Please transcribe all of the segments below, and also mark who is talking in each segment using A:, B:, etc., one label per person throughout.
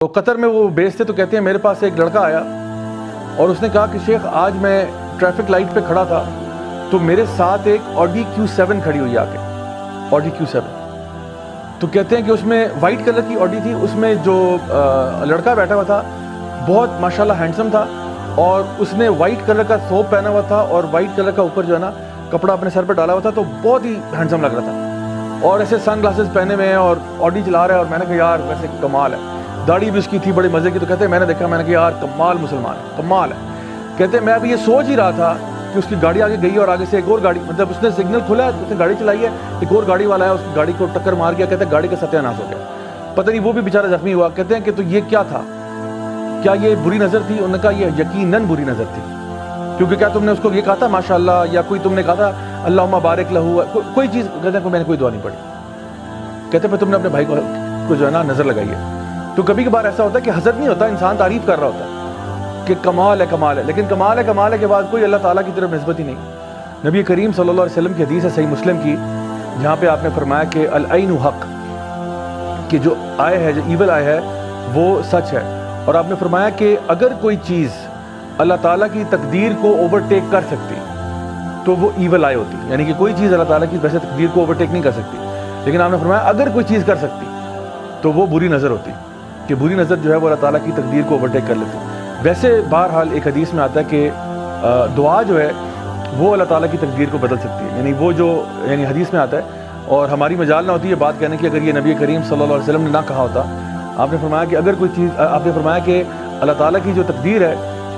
A: تو قطر میں وہ بیس تھے، تو کہتے ہیں میرے پاس ایک لڑکا آیا اور اس نے کہا کہ شیخ آج میں ٹریفک لائٹ پہ کھڑا تھا تو میرے ساتھ ایک آڈی Q7 کھڑی ہوئی آ کے، آڈی Q7. تو کہتے ہیں کہ اس میں وائٹ کلر کی آڈی تھی، اس میں جو لڑکا بیٹھا ہوا تھا بہت ماشاءاللہ ہینڈسم تھا، اور اس نے وائٹ کلر کا ثوب پہنا ہوا تھا اور وائٹ کلر کا اوپر جو ہے نا کپڑا اپنے سر پہ ڈالا ہوا تھا، تو بہت ہی ہینڈسم لگ رہا تھا، اور ایسے سن گلاسز پہنے ہوئے ہیں اور آڈی چلا رہا ہے. اور میں نے کہا یار ویسے کمال ہے، داڑھی بھی اس کی تھی بڑے مزے کی. تو کہتے ہیں میں نے دیکھا، میں نے کہا یار کمال مسلمان ہے، کمال ہے. کہتے ہیں میں ابھی یہ سوچ ہی رہا تھا کہ اس کی گاڑی آگے گئی اور آگے سے ایک اور گاڑی، مطلب اس نے سگنل کھولا، اس نے گاڑی چلائی ہے، ایک اور گاڑی والا ہے، اس کی گاڑی کو ٹکر مار گیا. کہتے ہیں گاڑی کا ستیہ ناش ہو گیا، پتہ نہیں وہ بھی بیچارہ زخمی ہوا. کہتے ہیں کہ تو یہ کیا تھا، کیا یہ بری نظر تھی؟ انہوں نے کہا یہ یقیناً بری نظر تھی، کیونکہ کیا تم نے اس کو یہ کہا تھا ماشاءاللہ، یا کوئی تم نے کہا تھا اللہم بارک لہو، کوئی چیز؟ کہتے ہیں میں نے کوئی دعا نہیں پڑھی. کہتے ہیں پھر تم نے اپنے بھائی کو جو ہے نا نظر لگائی ہے. تو کبھی کبھار ایسا ہوتا ہے کہ حسد نہیں ہوتا، انسان تعریف کر رہا ہوتا ہے کہ کمال ہے کمال ہے، لیکن کمال ہے کے بعد کوئی اللہ تعالیٰ کی طرف نسبت ہی نہیں. نبی کریم صلی اللہ علیہ وسلم کی حدیث ہے صحیح مسلم کی، جہاں پہ آپ نے فرمایا کہ العین حق، کہ جو آئے ہے، جو ایول آئے ہے وہ سچ ہے. اور آپ نے فرمایا کہ اگر کوئی چیز اللہ تعالیٰ کی تقدیر کو اوورٹیک کر سکتی تو وہ ایول آئے ہوتی، یعنی کہ کوئی چیز اللہ تعالیٰ کی ویسے تقدیر کو اوورٹیک نہیں کر سکتی، لیکن آپ نے فرمایا اگر کوئی چیز کر سکتی تو وہ بری نظر ہوتی، کہ بری نظر جو ہے وہ اللہ تعالیٰ کی تقدیر کو اوورٹیک کر لیتی. ویسے بہرحال ایک حدیث میں آتا ہے کہ دعا جو ہے وہ اللہ تعالیٰ کی تقدیر کو بدل سکتی ہے، یعنی وہ جو یعنی حدیث میں آتا ہے، اور ہماری مجال نہ ہوتی ہے بات کہنے کی اگر یہ نبی کریم صلی اللہ علیہ وسلم نے نہ کہا ہوتا. آپ نے فرمایا کہ اگر کوئی چیز، آپ نے فرمایا کہ اللہ تعالیٰ کی جو تقدیر ہے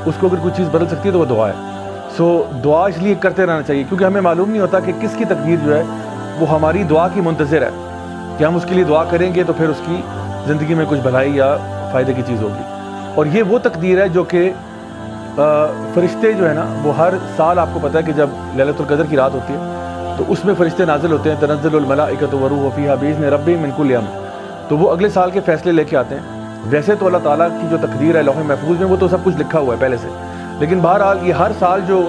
A: اس کو اگر کوئی چیز بدل سکتی ہے تو وہ دعا ہے. سو دعا اس لیے کرتے رہنا چاہیے، کیونکہ ہمیں معلوم نہیں ہوتا کہ کس کی تقدیر جو ہے وہ ہماری دعا کی منتظر ہے، کہ ہم اس کے لیے دعا کریں گے تو پھر اس کی زندگی میں کچھ بھلائی یا فائدے کی چیز ہوگی. اور یہ وہ تقدیر ہے جو کہ فرشتے جو ہے نا وہ ہر سال، آپ کو پتہ ہے کہ جب لیلۃ القدر کی رات ہوتی ہے تو اس میں فرشتے نازل ہوتے ہیں، تنزل الملائکۃ والروح فیہا بإذن ربہم من کل امر، تو وہ اگلے سال کے فیصلے لے کے آتے ہیں. ویسے تو اللہ تعالیٰ کی جو تقدیر ہے لوح محفوظ میں وہ تو سب کچھ لکھا ہوا ہے پہلے سے، لیکن بہرحال یہ ہر سال جو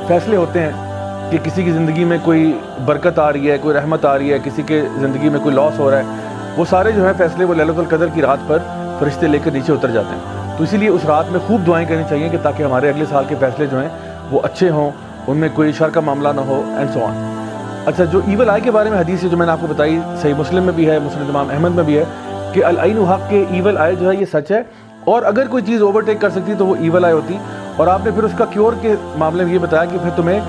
A: فیصلے ہوتے ہیں کہ کسی کی زندگی میں کوئی برکت آ رہی ہے، کوئی رحمت آ رہی ہے، کسی کے زندگی میں کوئی لاس ہو رہا ہے، وہ سارے جو ہیں فیصلے وہ لیلۃ القدر کی رات پر فرشتے لے کر نیچے اتر جاتے ہیں. تو اسی لیے اس رات میں خوب دعائیں کرنی چاہیے کہ تاکہ ہمارے اگلے سال کے فیصلے جو ہیں وہ اچھے ہوں، ان میں کوئی شر کا معاملہ نہ ہو، اینڈ سو آن. اچھا، جو ایول آئی کے بارے میں حدیث ہے جو میں نے آپ کو بتائی، صحیح مسلم میں بھی ہے، مسند امام احمد میں بھی ہے، کہ العین حق کے ایول آئے جو ہے یہ سچ ہے، اور اگر کوئی چیز اوورٹیک کر سکتی تو وہ ایول آئے ہوتی. اور آپ نے پھر اس کا کیور کے معاملے میں یہ بتایا کہ پھر تمہیں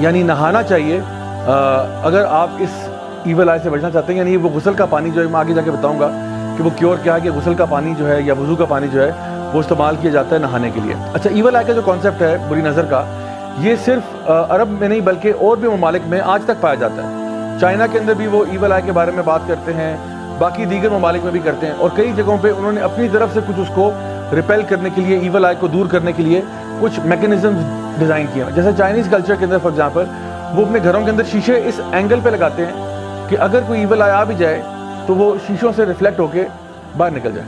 A: یعنی نہانا چاہیے اگر آپ اس ایول آئے سے بچنا چاہتے ہیں. یعنی وہ غسل کا پانی جو ہے میں آگے جا کے بتاؤں گا کہ وہ کیور کیا ہے، کہ غسل کا پانی جو ہے یا وضو کا پانی جو ہے وہ استعمال کیا جاتا ہے نہانے کے لیے. اچھا، ایول آئی کا جو کانسیپٹ ہے بری نظر کا، یہ صرف عرب میں نہیں بلکہ اور بھی ممالک میں آج تک پایا جاتا ہے. چائنا کے اندر بھی وہ ایول آئی کے بارے میں بات کرتے ہیں، باقی دیگر ممالک میں بھی کرتے ہیں، اور کئی جگہوں پہ انہوں نے اپنی طرف سے کچھ اس کو ریپیل کرنے کے لیے، ایول آئی کو دور کرنے کے لیے کچھ میکینزم ڈیزائن کیے ہیں. جیسے چائنیز کلچر کے اندر فار ایگزامپل وہ اپنے گھروں کے اندر شیشے اس اینگل پہ لگاتے ہیں کہ اگر کوئی ایول آئی آ بھی جائے تو وہ شیشوں سے ریفلیکٹ ہو کے باہر نکل جائے.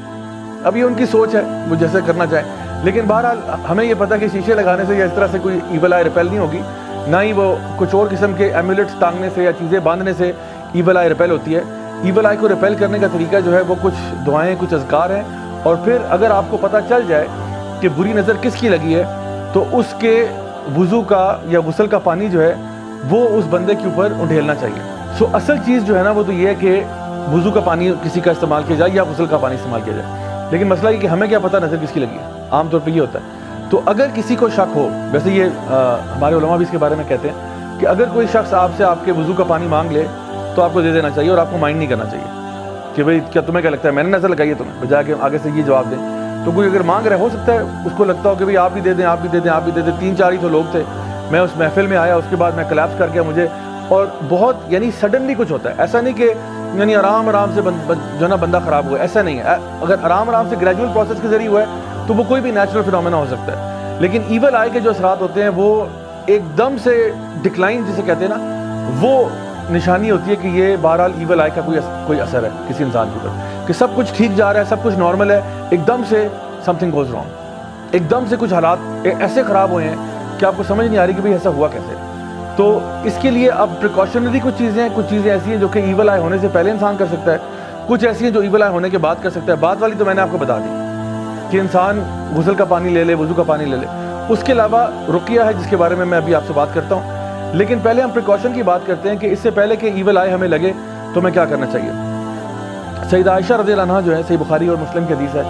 A: اب یہ ان کی سوچ ہے، وہ جیسے کرنا چاہیں، لیکن بہرحال ہمیں یہ پتہ کہ شیشے لگانے سے یا اس طرح سے کوئی ایول آئی ریپیل نہیں ہوگی، نہ ہی وہ کچھ اور قسم کے ایمولیٹس ٹانگنے سے یا چیزیں باندھنے سے ایول آئی ریپیل ہوتی ہے. ایول آئی کو ریپیل کرنے کا طریقہ جو ہے وہ کچھ دعائیں، کچھ اذکار ہیں، اور پھر اگر آپ کو پتہ چل جائے کہ بری نظر کس کی لگی ہے تو اس کے وضو کا یا غسل کا پانی جو ہے وہ اس بندے کے اوپر انڈھیلنا چاہیے. سو اصل چیز جو ہے نا وہ تو یہ ہے کہ وضو کا پانی کسی کا استعمال کیا جائے یا غسل کا پانی استعمال کیا جائے، لیکن مسئلہ یہ کہ ہمیں کیا پتہ نظر کس کی لگی ہے. عام طور پہ یہ ہوتا ہے. تو اگر کسی کو شک ہو، ویسے یہ ہمارے علماء بھی اس کے بارے میں کہتے ہیں کہ اگر کوئی شخص آپ سے آپ کے وضو کا پانی مانگ لے تو آپ کو دے دینا چاہیے، اور آپ کو مائنڈ نہیں کرنا چاہیے کہ بھئی کیا تمہیں کیا لگتا ہے میں نے نظر لگائی ہے تمہیں، بجائے کہ آگے سے یہ جواب دیں. تو کوئی اگر مانگ رہا ہے، ہو سکتا ہے اس کو لگتا ہو کہ بھئی آپ بھی دے دیں، آپ بھی دے دیں، آپ بھی دے دیں. 3-4 ہی تو لوگ تھے، میں اس محفل میں آیا، اس کے بعد میں کلیپس کر گیا مجھے، اور بہت یعنی سڈنلی کچھ ہوتا ہے. ایسا نہیں کہ یعنی آرام سے جو نا بندہ خراب ہوا ہے، ایسا نہیں ہے. اگر آرام سے گریجول پروسیس کے ذریعے ہوا ہے تو وہ کوئی بھی نیچرل فینومینا ہو سکتا ہے. لیکن ایول آئی کے جو اثرات ہوتے ہیں وہ ایک دم سے ڈکلائن جسے کہتے ہیں نا، وہ نشانی ہوتی ہے کہ یہ بہرحال ایول آئی کا کوئی اثر ہے کسی انسان کے اوپر، کہ سب کچھ ٹھیک جا رہا ہے، سب کچھ نارمل ہے، ایک دم سے سم تھنگ گوز رانگ، ایک دم سے کچھ حالات ایسے خراب ہوئے ہیں کہ آپ کو سمجھ نہیں آ رہی کہ بھئی ایسا ہوا کیسے. تو اس کے لیے اب پریکاشنری کچھ چیزیں ایسی ہیں جو کہ ایول آئی ہونے سے پہلے انسان کر سکتا ہے. کچھ ایسی ہیں جو ایول آئی ہونے کے بعد کر سکتا ہے. بعد والی تو میں نے آپ کو بتا دی کہ انسان غسل کا پانی لے لے, وضو کا پانی لے لے. اس کے علاوہ رقیہ ہے جس کے بارے میں ابھی آپ سے بات کرتا ہوں. لیکن پہلے ہم پریکاشن کی بات کرتے ہیں کہ اس سے پہلے کہ ایول آئی ہمیں لگے تو ہمیں کیا کرنا چاہیے. سیدہ عائشہ رضی اللہ عنہا جو ہے, صحیح بخاری اور مسلم کی حدیث ہے,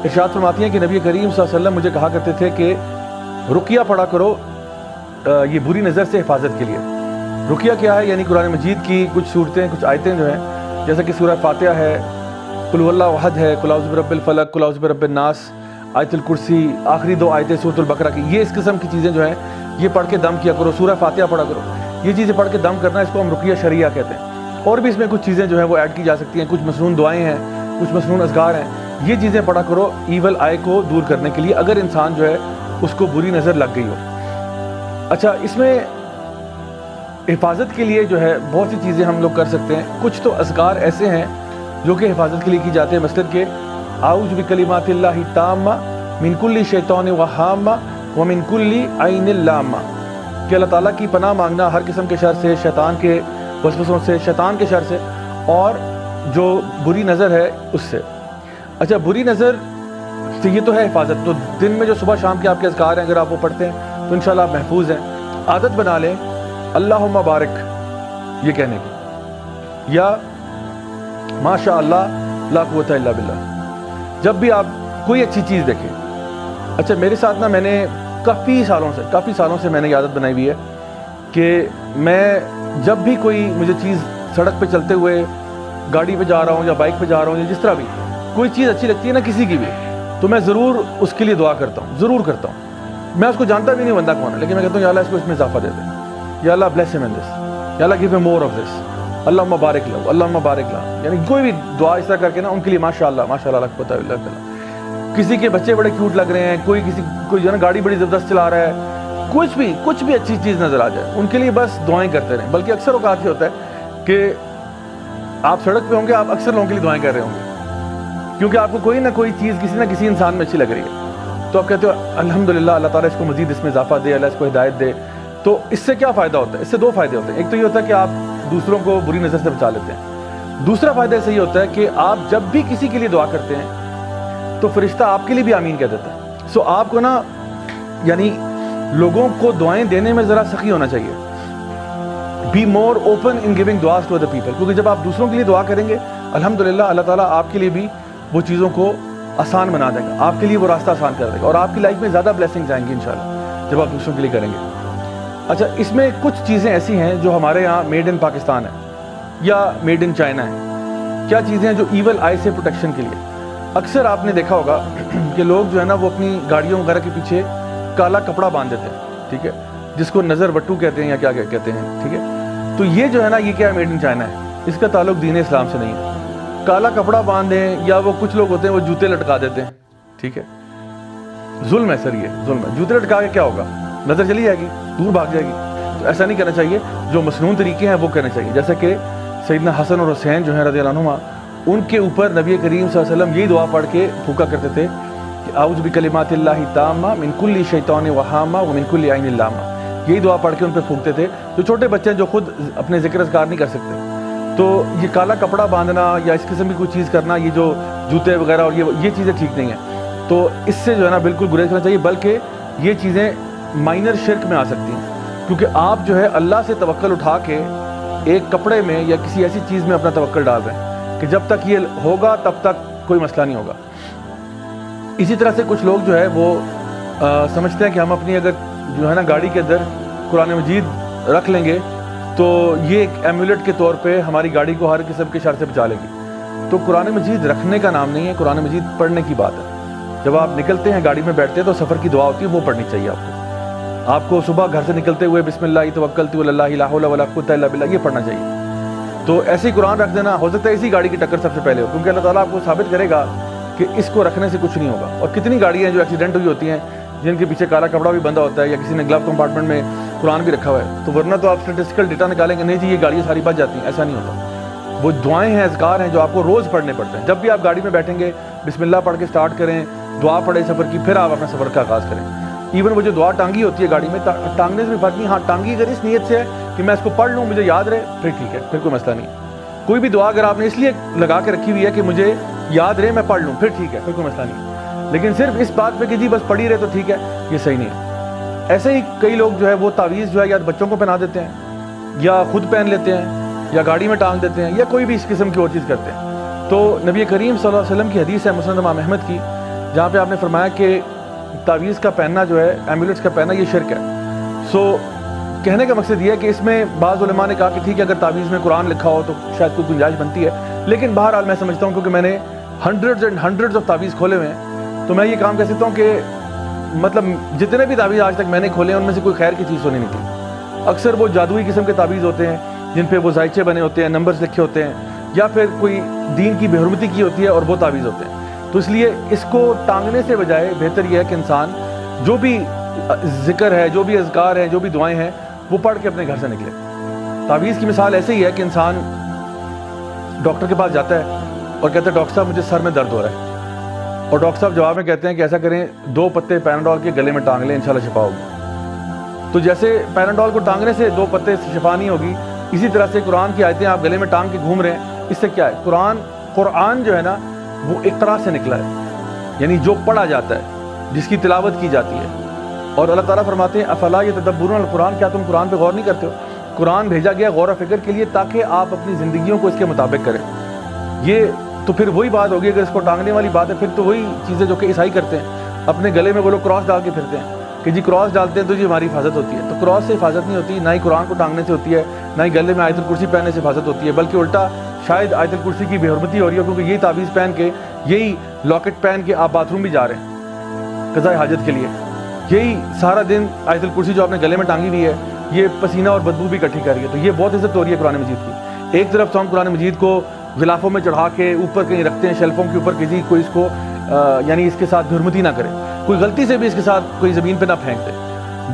A: ارشاد فرماتی ہیں کہ نبی کریم صلی اللہ علیہ وسلم مجھے کہا کرتے تھے کہ رقیہ پڑھا کرو یہ بری نظر سے حفاظت کے لیے. رقیہ کیا ہے؟ یعنی قرآن مجید کی کچھ صورتیں, کچھ آیتیں جو ہیں, جیسا کہ سورہ فاتحہ ہے, قل هو اللہ احد ہے, قل اعوذ برب الفلق, قل اعوذ برب الناس, آیت الکرسی, آخری 2 آیتیں سورۃ البقرہ کی. یہ اس قسم کی چیزیں جو ہیں یہ پڑھ کے دم کیا کرو. سورہ فاتحہ پڑھا کرو. یہ چیزیں پڑھ کے دم کرنا, اس کو ہم رقیہ شرعیہ کہتے ہیں. اور بھی اس میں کچھ چیزیں جو ہیں وہ ایڈ کی جا سکتی ہیں. کچھ مسنون دعائیں ہیں, کچھ مسنون اذکار ہیں. یہ چیزیں پڑھا کرو ایول آئی کو دور کرنے کے لیے, اگر انسان جو ہے اس کو بری نظر لگ گئی ہو. اچھا, اس میں حفاظت کے لیے جو ہے بہت سی چیزیں ہم لوگ کر سکتے ہیں. کچھ تو اذکار ایسے ہیں جو کہ حفاظت کے لیے کی جاتے ہیں, مثلاً کہ اعوذ بکلمات اللہ التامہ من کل شیطان وہامہ ومن کل عین لامہ, کہ اللہ تعالیٰ کی پناہ مانگنا ہر قسم کے شر سے, شیطان کے وسوسوں سے, شیطان کے شر سے, اور جو بری نظر ہے اس سے. اچھا, بری نظر سے یہ تو ہے حفاظت. تو دن میں جو صبح شام کے آپ کے اذکار ہیں, اگر آپ وہ پڑھتے ہیں تو انشاءاللہ آپ محفوظ ہیں. عادت بنا لیں اللہم بارک یہ کہنے کی, یا ماشاء اللہ لا قوت الا باللہ, جب بھی آپ کوئی اچھی چیز دیکھیں. اچھا, میرے ساتھ میں نے کافی سالوں سے میں نے عادت بنائی ہوئی ہے کہ میں جب بھی کوئی مجھے چیز سڑک پہ چلتے ہوئے, گاڑی پہ جا رہا ہوں یا بائک پہ جا رہا ہوں, یا جس طرح بھی کوئی چیز اچھی لگتی ہے نا کسی کی بھی, تو میں ضرور اس کے لیے دعا کرتا ہوں, ضرور کرتا ہوں. میں اس کو جانتا بھی نہیں بندہ کون ہے, لیکن میں کہتا ہوں یا اللہ اس کو اس میں اضافہ دے دے, یا اللہ بلیس ہم ان دس, یا اللہ گیو ہم مور آف دس, اللہم بارک لہو, اللہم بارک لہو. یعنی کوئی بھی دعا اس طرح کر کے نا ان کے لیے ماشاءاللہ لا قوت الا باللہ. کسی کے بچے بڑے کیوٹ لگ رہے ہیں, کوئی جو ہے نا گاڑی بڑی زبردست چلا رہا ہے, کچھ بھی اچھی چیز نظر آ جائے, ان کے لیے بس دعائیں کرتے رہیں. بلکہ اکثر اوقات یہ ہوتا ہے کہ آپ سڑک پہ ہوں گے, آپ اکثر لوگوں کے لیے دعائیں کر رہے ہوں گے, کیونکہ آپ کو کوئی نہ کوئی چیز کسی نہ کسی انسان میں اچھی لگ رہی ہے, تو آپ کہتے ہو الحمدللہ اللہ تعالیٰ اس کو مزید اس میں اضافہ دے, اللہ اس کو ہدایت دے. تو اس سے کیا فائدہ ہوتا ہے؟ اس سے 2 فائدے ہوتے ہیں. ایک تو یہ ہوتا ہے کہ آپ دوسروں کو بری نظر سے بچا لیتے ہیں. دوسرا فائدہ اس سے یہ ہوتا ہے کہ آپ جب بھی کسی کے لیے دعا کرتے ہیں تو فرشتہ آپ کے لیے بھی آمین کہہ دیتا ہے. سو آپ کو نا یعنی لوگوں کو دعائیں دینے میں ذرا سخی ہونا چاہیے. Be more open in giving دعاز ٹو ادر پیپل, کیونکہ جب آپ دوسروں کے لیے دعا کریں گے الحمدللہ اللہ تعالیٰ آپ کے لیے بھی وہ چیزوں کو آسان بنا دے گا, آپ کے لیے وہ راستہ آسان کر دے گا, اور آپ کی لائف میں زیادہ بلیسنگز آئیں گی انشاءاللہ جب آپ دوسروں کے لیے کریں گے. اچھا, اس میں کچھ چیزیں ایسی ہیں جو ہمارے یہاں میڈ ان پاکستان ہے یا میڈ ان چائنا ہے. کیا چیزیں ہیں جو ایول آئی سے پروٹیکشن کے لیے؟ اکثر آپ نے دیکھا ہوگا کہ لوگ جو ہے نا وہ اپنی گاڑیوں وغیرہ کے پیچھے کالا کپڑا باندھ دیتے ہیں, ٹھیک ہے, جس کو نظر وٹو کہتے ہیں یا کیا کہتے ہیں, ٹھیک ہے. تو یہ جو ہے نا یہ کیا ہے, میڈ ان چائنا ہے, اس کا تعلق دین اسلام سے نہیں ہے. کالا کپڑا باندھیں, یا وہ کچھ لوگ ہوتے ہیں وہ جوتے لٹکا دیتے ہیں, ٹھیک ہے, ظلم ہے سر, یہ ظلم ہے. جوتے لٹکا کے کیا ہوگا؟ نظر چلی جائے گی, دور بھاگ جائے گی. تو ایسا نہیں کرنا چاہیے. جو مسنون طریقے ہیں وہ کرنے چاہیے, جیسا کہ سیدنا حسن اور حسین جو ہیں رضی اللہ عنہما, ان کے اوپر نبی کریم صلی اللہ علیہ وسلم یہی دعا پڑھ کے پھونکا کرتے تھے کہ اعوذ بکلمات اللہ التامہ من کل شیطان وہامہ ومن کل عین لامہ. یہی دعا پڑھ کے ان پہ پھونکتے تھے. جو چھوٹے بچے ہیں جو خود اپنے ذکر اذکار نہیں کر سکتے, تو یہ کالا کپڑا باندھنا یا اس قسم کی کوئی چیز کرنا, یہ جو جوتے وغیرہ اور یہ چیزیں ٹھیک نہیں ہیں. تو اس سے جو ہے نا بالکل گریز کرنا چاہیے. بلکہ یہ چیزیں مائنر شرک میں آ سکتی ہیں, کیونکہ آپ جو ہے اللہ سے توکل اٹھا کے ایک کپڑے میں یا کسی ایسی چیز میں اپنا توکل ڈال رہے ہیں کہ جب تک یہ ہوگا تب تک کوئی مسئلہ نہیں ہوگا. اسی طرح سے کچھ لوگ جو ہے وہ سمجھتے ہیں کہ ہم اپنی اگر جو ہے نا گاڑی کے اندر قرآن مجید رکھ لیں گے تو یہ ایک ایمولیٹ کے طور پہ ہماری گاڑی کو ہر قسم کے شر سے بچا لے گی. تو قرآن مجید رکھنے کا نام نہیں ہے, قرآن مجید پڑھنے کی بات ہے. جب آپ نکلتے ہیں گاڑی میں بیٹھتے ہیں تو سفر کی دعا ہوتی ہے, وہ پڑھنی چاہیے آپ کو. آپ کو صبح گھر سے نکلتے ہوئے بسم اللہ توکلت علی اللہ لا حول ولا قوت الا باللہ یہ پڑھنا چاہیے. تو ایسے ہی قرآن رکھ دینا, ہو سکتا ہے اسی گاڑی کی ٹکر سب سے پہلے ہو, کیونکہ اللہ تعالیٰ آپ کو ثابت کرے گا کہ اس کو رکھنے سے کچھ نہیں ہوگا. اور کتنی گاڑیاں جو ایکسیڈنٹ ہوئی ہوتی ہیں جن کے پیچھے کالا کپڑا بھی بندھا ہوتا ہے, یا کسی نے گلو کمپارٹمنٹ میں قرآن بھی رکھا ہوا ہے. تو ورنہ تو آپ اسٹیٹسٹیکل ڈیٹا نکالیں گے, نہیں جی یہ گاڑیاں ساری بچ جاتی ہیں, ایسا نہیں ہوتا. وہ دعائیں ہیں, اذکار ہیں جو آپ کو روز پڑھنے پڑتے ہیں. جب بھی آپ گاڑی میں بیٹھیں گے بسم اللہ پڑھ کے سٹارٹ کریں, دعا پڑھیں سفر کی, پھر آپ اپنا سفر کا آغاز کریں. ایون وہ جو دعا ٹانگی ہوتی ہے گاڑی میں, ٹانگنے سے بھی فرق نہیں. ہاں, ٹانگی اگر اس نیت سے ہے کہ میں اس کو پڑھ لوں, مجھے یاد رہے, پھر ٹھیک ہے, پھر کوئی مسئلہ نہیں. کوئی بھی دعا اگر آپ نے اس لیے لگا کے رکھی ہوئی ہے کہ مجھے یاد رہے میں پڑھ لوں، پھر ٹھیک ہے، کوئی مسئلہ نہیں، لیکن صرف اس بات پہ کہ جی بس پڑھی رہے تو ٹھیک ہے، یہ صحیح نہیں ہے۔ ایسے ہی کئی لوگ جو ہے وہ تعویذ جو ہے یا بچوں کو پہنا دیتے ہیں، یا خود پہن لیتے ہیں، یا گاڑی میں ٹانگ دیتے ہیں، یا کوئی بھی اس قسم کی اور چیز کرتے ہیں۔ تو نبی کریم صلی اللہ علیہ وسلم کی حدیث ہے مسند امام احمد کی، جہاں پہ آپ نے فرمایا کہ تعویذ کا پہننا جو ہے، ایمولیٹس کا پہننا، یہ شرک ہے۔ سو کہنے کا مقصد یہ ہے کہ اس میں بعض علماء نے کہا کہ ٹھیک ہے اگر تعویذ میں قرآن لکھا ہو تو شاید کوئی گنجائش بنتی ہے، لیکن بہرحال میں سمجھتا ہوں کیونکہ میں نے ہنڈریڈز اینڈ ہنڈریڈز آف تعویذ کھولے ہوئے ہیں، تو میں یہ کام کہہ سکتا ہوں کہ مطلب جتنے بھی تعویذ آج تک میں نے کھولے ہیں ان میں سے کوئی خیر کی چیز تو نہیں نکلی۔ اکثر وہ جادوئی قسم کے تعویذ ہوتے ہیں جن پہ وہ ذائچے بنے ہوتے ہیں، نمبرز لکھے ہوتے ہیں، یا پھر کوئی دین کی بے حرمتی کی ہوتی ہے اور وہ تعویذ ہوتے ہیں۔ تو اس لیے اس کو ٹانگنے سے بجائے بہتر یہ ہے کہ انسان جو بھی ذکر ہے، جو بھی اذکار ہیں، جو بھی دعائیں ہیں، وہ پڑھ کے اپنے گھر سے نکلے۔ تعویذ کی مثال ایسے ہی ہے کہ انسان ڈاکٹر کے پاس جاتا ہے اور کہتا ہے ڈاکٹر صاحب مجھے سر میں درد ہو رہا ہے، اور ڈاکٹر صاحب جواب میں کہتے ہیں کہ ایسا کریں 2 پتے پیناڈول کے گلے میں ٹانگ لیں، انشاءاللہ شفا ہوگی۔ تو جیسے پیناڈول کو ٹانگنے سے 2 پتے سے شفا نہیں ہوگی، اسی طرح سے قرآن کی آیتیں آپ گلے میں ٹانگ کے گھوم رہے ہیں، اس سے کیا ہے؟ قرآن جو ہے نا وہ اقرا سے نکلا ہے، یعنی جو پڑھا جاتا ہے، جس کی تلاوت کی جاتی ہے۔ اور اللہ تعالیٰ فرماتے ہیں افلا یتدبرون القرآن، کیا تم قرآن پہ غور نہیں کرتے ہو؟ قرآن بھیجا گیا غور و فکر کے لیے تاکہ آپ اپنی زندگیوں کو اس کے مطابق کریں۔ یہ تو پھر وہی بات ہوگی، اگر اس کو ٹانگنے والی بات ہے پھر تو وہی چیزیں جو کہ عیسائی کرتے ہیں، اپنے گلے میں وہ لوگ کراس ڈال کے پھرتے ہیں کہ جی کراس ڈالتے ہیں تو جی ہماری حفاظت ہوتی ہے۔ تو کراس سے حفاظت نہیں ہوتی، نہ ہی قرآن کو ٹانگنے سے ہوتی ہے، نہ ہی گلے میں آیت الکرسی پہننے سے حفاظت ہوتی ہے، بلکہ الٹا شاید آیت الکرسی کی بے حرمتی ہو رہی ہے، کیونکہ یہی تعویذ پہن کے، یہی لاکٹ پہن کے آپ باتھ روم بھی جا رہے ہیں قضاء حاجت کے لیے، یہی سارا دن آیت الکرسی جو آپ نے گلے میں ٹانگی ہوئی ہے یہ پسینہ اور بدبو بھی اکٹھی کر رہی ہے۔ تو یہ بہت عزت ہو رہی ہے قرآن مجید کی۔ ایک طرف تو ہم قرآن مجید کو غلافوں میں چڑھا کے اوپر کہیں رکھتے ہیں، شیلفوں کے اوپر، کسی کوئی اس کو یعنی اس کے ساتھ بے حرمتی نہ کرے، کوئی غلطی سے بھی اس کے ساتھ کوئی زمین پہ نہ پھینک دے۔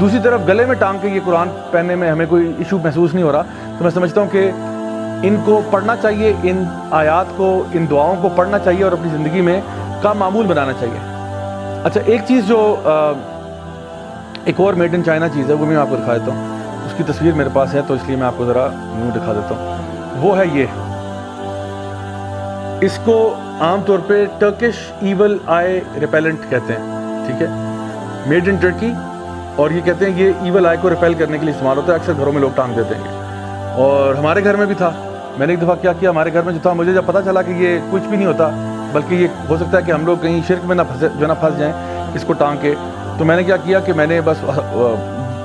A: دوسری طرف گلے میں ٹانگ کے یہ قرآن پہننے میں ہمیں کوئی ایشو محسوس نہیں ہو رہا، تو میں سمجھتا ہوں کہ ان کو پڑھنا چاہیے، ان آیات کو، ان دعاؤں کو پڑھنا چاہیے اور اپنی زندگی میں کا معمول بنانا چاہیے۔ اچھا ایک چیز جو ایک اور میڈ ان چائنا چیز ہے وہ بھی میں آپ کو دکھا دیتا ہوں، اس کی تصویر میرے پاس ہے تو اس لیے میں آپ کو ذرا یوں دکھا دیتا ہوں۔ وہ ہے یہ، اس کو عام طور پہ ٹرکش ایول آئی ریپیلنٹ کہتے ہیں، ٹھیک ہے، میڈ ان ٹرکی، اور یہ کہتے ہیں یہ ایول آئی کو ریپیل کرنے کے لیے استعمال ہوتا ہے، اکثر گھروں میں لوگ ٹانگ دیتے ہیں۔ اور ہمارے گھر میں بھی تھا، میں نے ایک دفعہ کیا کیا، ہمارے گھر میں جو تھا، مجھے جب پتہ چلا کہ یہ کچھ بھی نہیں ہوتا بلکہ یہ ہو سکتا ہے کہ ہم لوگ کہیں شرک میں نہ پھنس جائیں اس کو ٹانگ کے، تو میں نے کیا کیا کہ میں نے بس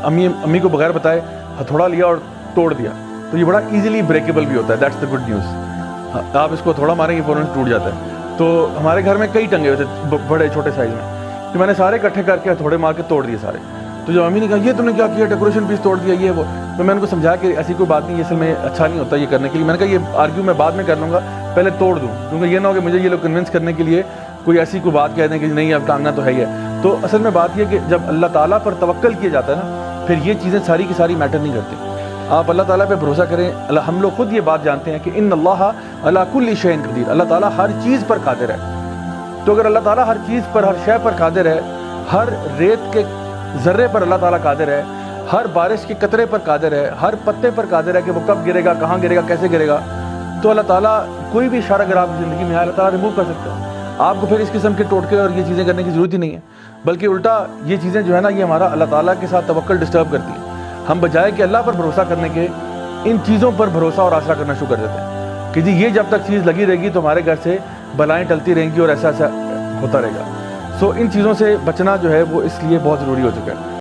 A: امی کو بغیر بتائے ہتھوڑا لیا اور توڑ دیا۔ تو یہ بڑا ایزیلی بریکیبل بھی ہوتا ہے، دیٹس دا گڈ نیوز۔ آپ اس کو تھوڑا ماریں گے فوراً ٹوٹ جاتا ہے۔ تو ہمارے گھر میں کئی ٹنگے ہوئے تھے بڑے چھوٹے سائز میں، تو میں نے سارے اکٹھے کر کے ہتھوڑے مار کے توڑ دیے سارے۔ تو جب امی نے کہا یہ تم نے کیا کیا، ڈیکوریشن پیس توڑ دیا یہ وہ، تو میں ان کو سمجھایا کہ ایسی کوئی بات نہیں، یہ اصل میں اچھا نہیں ہوتا یہ کرنے کے لیے۔ میں نے کہا یہ آرگیو میں بعد میں کر لوں گا، پہلے توڑ دوں، کیونکہ یہ نہ ہو کہ مجھے یہ لوگ کنونس کرنے کے لیے کوئی ایسی کوئی بات کہہ دیں کہ نہیں اب ٹانگنا تو ہے ہی ہے۔ تو اصل میں بات یہ کہ جب اللہ تعالیٰ پر توکل کیا جاتا ہے نا، پھر یہ چیزیں ساری کی ساری میٹر نہیں کرتی۔ آپ اللہ تعالیٰ پہ بھروسہ کریں۔ ہم لوگ خود یہ بات جانتے ہیں کہ ان اللہ علی کل شیء قدیر، اللہ تعالیٰ ہر چیز پر قادر ہے۔ تو اگر اللہ تعالیٰ ہر چیز پر، ہر شے پر قادر ہے، ہر ریت کے ذرے پر اللہ تعالیٰ قادر ہے، ہر بارش کے قطرے پر قادر ہے، ہر پتے پر قادر ہے کہ وہ کب گرے گا، کہاں گرے گا، کیسے گرے گا، تو اللہ تعالیٰ کوئی بھی اشارہ اگر آپ کی زندگی میں آئے اللہ تعالیٰ ریموو کر سکتا ہے۔ آپ کو پھر اس قسم کے ٹوٹکے اور یہ چیزیں کرنے کی ضرورت ہی نہیں ہے، بلکہ الٹا یہ چیزیں جو ہے نا یہ ہمارا اللہ تعالیٰ کے ساتھ توکل ڈسٹرب کرتی ہیں۔ ہم بجائے کہ اللہ پر بھروسہ کرنے کے ان چیزوں پر بھروسہ اور آسرا کرنا شروع کر دیتے ہیں کہ جی یہ جب تک چیز لگی رہے گی تو ہمارے گھر سے بلائیں ٹلتی رہیں گی اور ایسا ایسا ہوتا رہے گا۔ سو ان چیزوں سے بچنا جو ہے وہ اس لیے بہت ضروری ہو چکا ہے۔